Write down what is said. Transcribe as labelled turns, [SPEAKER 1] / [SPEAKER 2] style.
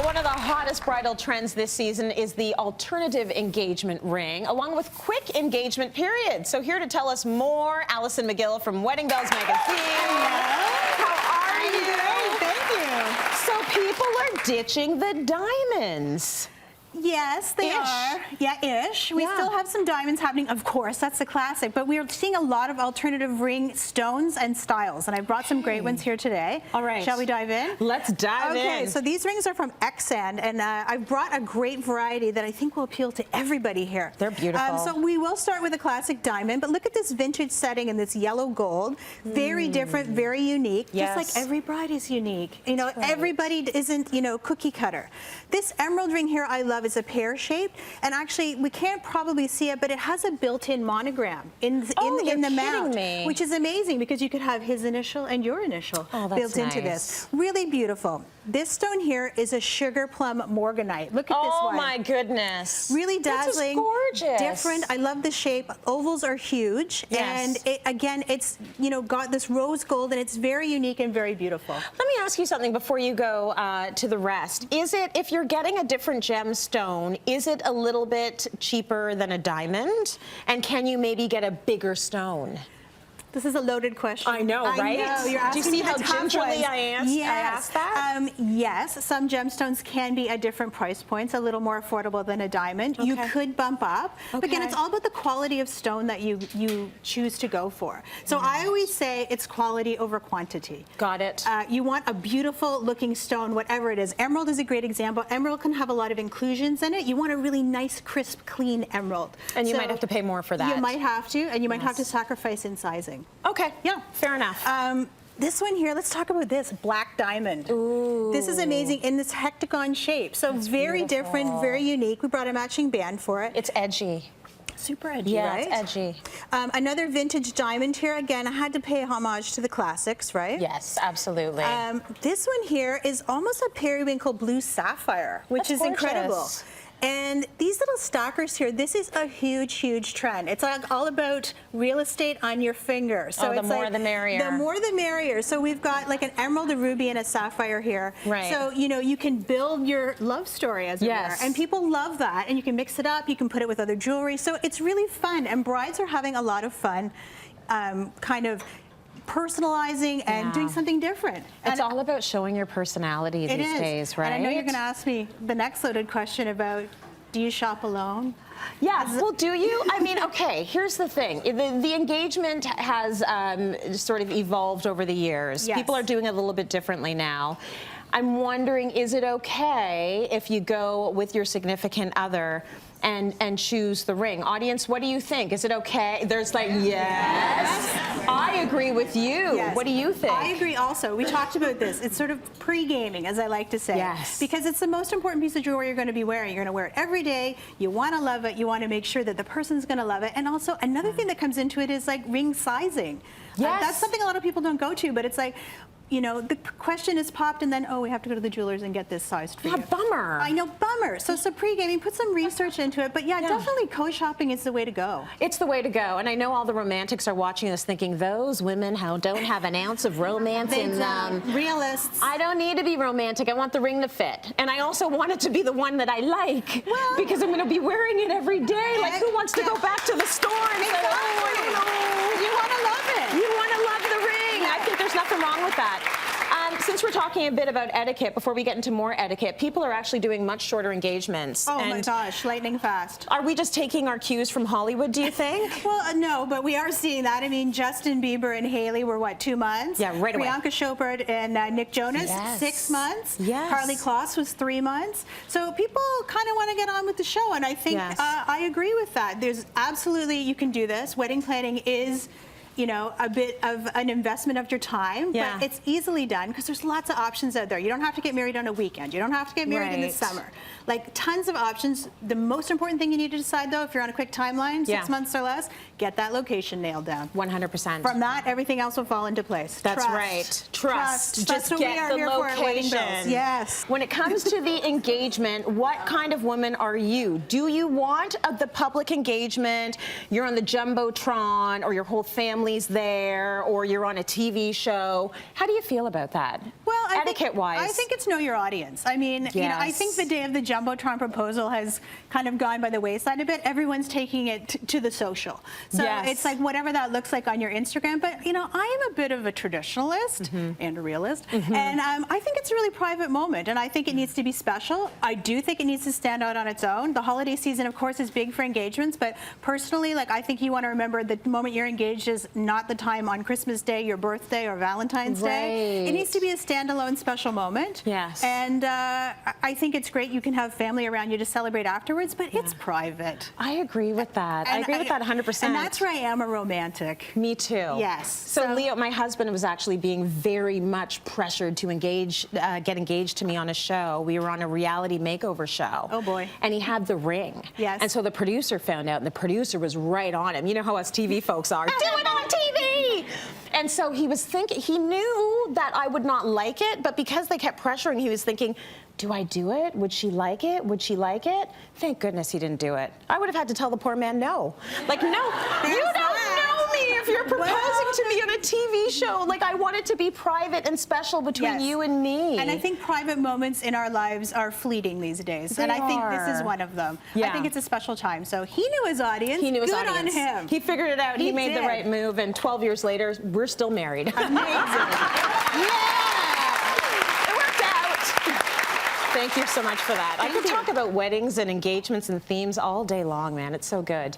[SPEAKER 1] Well, one of the hottest bridal trends this season is the alternative engagement ring, along with quick engagement periods. So here to tell us more, Alison McGill from Wedding Bells Magazine.
[SPEAKER 2] Hello.
[SPEAKER 1] How are you?
[SPEAKER 2] Great, thank you.
[SPEAKER 1] So people are ditching the diamonds.
[SPEAKER 2] Yes, they are. Yeah, ish. We still have some diamonds happening, of course, that's the classic, but we're seeing a lot of alternative ring stones and styles, and I brought some great ones here today.
[SPEAKER 1] All right.
[SPEAKER 2] Shall we dive in?
[SPEAKER 1] Let's dive in.
[SPEAKER 2] Okay, so these rings are from Xand, and I brought a great variety that I think will appeal to everybody here.
[SPEAKER 1] They're beautiful.
[SPEAKER 2] So we will start with a classic diamond, but look at this vintage setting in this yellow gold. Very different, very unique.
[SPEAKER 1] Yes.
[SPEAKER 2] Just like every bride is unique. You know, everybody isn't, you know, cookie cutter. This emerald ring here I love is a pear shaped, and actually we can't probably see it, but it has a built-in monogram in the mount, which is amazing because you could have his initial and your initial built into this. Really beautiful. This stone here is a sugar plum morganite. Look at this one.
[SPEAKER 1] Oh my goodness.
[SPEAKER 2] Really dazzling.
[SPEAKER 1] This is gorgeous.
[SPEAKER 2] Different. I love the shape. Ovals are huge.
[SPEAKER 1] Yes.
[SPEAKER 2] And again, it's, you know, got this rose gold, and it's very unique and very beautiful.
[SPEAKER 1] Let me ask you something before you go to the rest. Is it, if you're getting a different gemstone, is it a little bit cheaper than a diamond? And can you maybe get a bigger stone?
[SPEAKER 2] This is a loaded question.
[SPEAKER 1] I know, right?
[SPEAKER 2] I know. You're asking
[SPEAKER 1] Do you see
[SPEAKER 2] me
[SPEAKER 1] how
[SPEAKER 2] the tough
[SPEAKER 1] gingerly
[SPEAKER 2] ones.
[SPEAKER 1] I asked that?
[SPEAKER 2] Yes, some gemstones can be at different price points, a little more affordable than a diamond. You could bump up. But again, it's all about the quality of stone that you choose to go for. So I always say it's quality over quantity.
[SPEAKER 1] Got it.
[SPEAKER 2] You want a beautiful looking stone, whatever it is. Emerald is a great example. Emerald can have a lot of inclusions in it. You want a really nice, crisp, clean emerald.
[SPEAKER 1] And you might have to pay more for that.
[SPEAKER 2] You might have to, and you might have to sacrifice in sizing.
[SPEAKER 1] Okay.
[SPEAKER 2] Yeah.
[SPEAKER 1] Fair enough.
[SPEAKER 2] This one here, let's talk about this, black diamond. Ooh. This is amazing in this hectagon shape. So very different, very unique. We brought a matching band for it.
[SPEAKER 1] It's edgy.
[SPEAKER 2] Super edgy, right?
[SPEAKER 1] Yeah, it's edgy.
[SPEAKER 2] Another vintage diamond here. Again, I had to pay homage to the classics, right?
[SPEAKER 1] Yes, absolutely.
[SPEAKER 2] This one here is almost a periwinkle blue sapphire, which is incredible. And these little stalkers here, this is a huge, huge trend. It's like all about real estate on your finger. So
[SPEAKER 1] the more the merrier.
[SPEAKER 2] The more the merrier. So we've got like an emerald, a ruby, and a sapphire here.
[SPEAKER 1] Right.
[SPEAKER 2] So, you know, you can build your love story, as it were. And people love that. And you can mix it up. You can put it with other jewelry. So it's really fun. And brides are having a lot of fun kind of personalizing and doing something different.
[SPEAKER 1] It's all about showing your personality these days, right?
[SPEAKER 2] And I know you're going to ask me the next loaded question about, do you shop alone?
[SPEAKER 1] Yeah, well, do you? I mean, okay, here's the thing. The engagement has sort of evolved over the years.
[SPEAKER 2] Yes.
[SPEAKER 1] People are doing it a little bit differently now. I'm wondering, is it okay if you go with your significant other and choose the ring? Audience, what do you think? Is it okay? There's like, yes. I agree with you. Yes. What do you think?
[SPEAKER 2] I agree also. We talked about this. It's sort of pre-gaming, as I like to say.
[SPEAKER 1] Yes.
[SPEAKER 2] Because it's the most important piece of jewelry you're going to be wearing. You're going to wear it every day. You want to love it. You want to make sure that the person's going to love it. And also, another thing that comes into it is like ring sizing.
[SPEAKER 1] Yes.
[SPEAKER 2] That's something a lot of people don't go to, but it's like, you know, the question is popped, and then, oh, we have to go to the jewelers and get this sized for you.
[SPEAKER 1] Bummer.
[SPEAKER 2] I know, bummer. So pre-gaming, put some research into it, but yeah, definitely co-shopping is the way to go.
[SPEAKER 1] It's the way to go, and I know all the romantics are watching this thinking, those women who don't have an ounce of romance in them.
[SPEAKER 2] Realists.
[SPEAKER 1] I don't need to be romantic. I want the ring to fit. And I also want it to be the one that I like, because I'm going to be wearing it every day. Like, who wants to go back to the store and say, oh, I don't know.
[SPEAKER 2] You want to love it.
[SPEAKER 1] You want to love the ring. I think there's nothing wrong with that. Since we're talking a bit about etiquette, before we get into more etiquette, people are actually doing much shorter engagements.
[SPEAKER 2] Oh my gosh, lightning fast.
[SPEAKER 1] Are we just taking our cues from Hollywood, do you think?
[SPEAKER 2] Well, no, but we are seeing that. I mean, Justin Bieber and Hailey were, what, 2 months?
[SPEAKER 1] Yeah, right away.
[SPEAKER 2] Priyanka Chopra and Nick Jonas, 6 months.
[SPEAKER 1] Yes.
[SPEAKER 2] Karlie Kloss was 3 months. So people kind of want to get on with the show, and I think I agree with that. There's absolutely, you can do this. Wedding planning is, you know, a bit of an investment of your time, but it's easily done because there's lots of options out there. You don't have to get married on a weekend. You don't have to get married in the summer. Like, tons of options. The most important thing you need to decide, though, if you're on a quick timeline, 6 months or less, get that location nailed down.
[SPEAKER 1] 100%.
[SPEAKER 2] From that, everything else will fall into place.
[SPEAKER 1] That's right. Trust.
[SPEAKER 2] That's
[SPEAKER 1] Just
[SPEAKER 2] what
[SPEAKER 1] get
[SPEAKER 2] we are
[SPEAKER 1] the
[SPEAKER 2] here for at Wedding Bells.
[SPEAKER 1] location.
[SPEAKER 2] Yes.
[SPEAKER 1] When it comes to the engagement, what kind of woman are you? Do you want the public engagement? You're on the Jumbotron, or your whole family family's there or you're on a TV show. How do you feel about that?
[SPEAKER 2] Well,
[SPEAKER 1] etiquette-wise.
[SPEAKER 2] I think it's know your audience. I mean, you know, I think the day of the Jumbotron proposal has kind of gone by the wayside a bit. Everyone's taking it to the social. So it's like whatever that looks like on your Instagram. But, you know, I am a bit of a traditionalist and a realist. And I think it's a really private moment. And I think it needs to be special. I do think it needs to stand out on its own. The holiday season, of course, is big for engagements. But personally, like, I think you want to remember the moment you're engaged is not the time on Christmas Day, your birthday, or Valentine's Day. It needs to be a standalone special moment.
[SPEAKER 1] Yes.
[SPEAKER 2] And I think it's great you can have family around you to celebrate afterwards, but it's private.
[SPEAKER 1] I agree with that. I agree with that 100%.
[SPEAKER 2] And that's where I am a romantic.
[SPEAKER 1] Me too.
[SPEAKER 2] Yes.
[SPEAKER 1] So Leo, my husband was actually being very much pressured to get engaged to me on a show. We were on a reality makeover show.
[SPEAKER 2] Oh boy.
[SPEAKER 1] And he had the ring.
[SPEAKER 2] Yes.
[SPEAKER 1] And so the producer found out, and the producer was right on him. You know how us TV folks are. Do it on TV! And so he was thinking, he knew that I would not like it, but because they kept pressuring, he was thinking, do I do it? Would she like it? Would she like it? Thank goodness he didn't do it. I would have had to tell the poor man no. Like, no, you don't know me if you're proposing to me on a TV show. Like, I want it to be private and special between you and me.
[SPEAKER 2] And I think private moments in our lives are fleeting these days. And I think this is one of them. I think it's a special time. So he knew his audience.
[SPEAKER 1] He knew his
[SPEAKER 2] Good
[SPEAKER 1] audience.
[SPEAKER 2] on him.
[SPEAKER 1] He figured it out. He made the right move. And 12 years later, we're still married.
[SPEAKER 2] Amazing.
[SPEAKER 1] Thank you so much for that. I could talk about weddings and engagements and themes all day long, man. It's so good.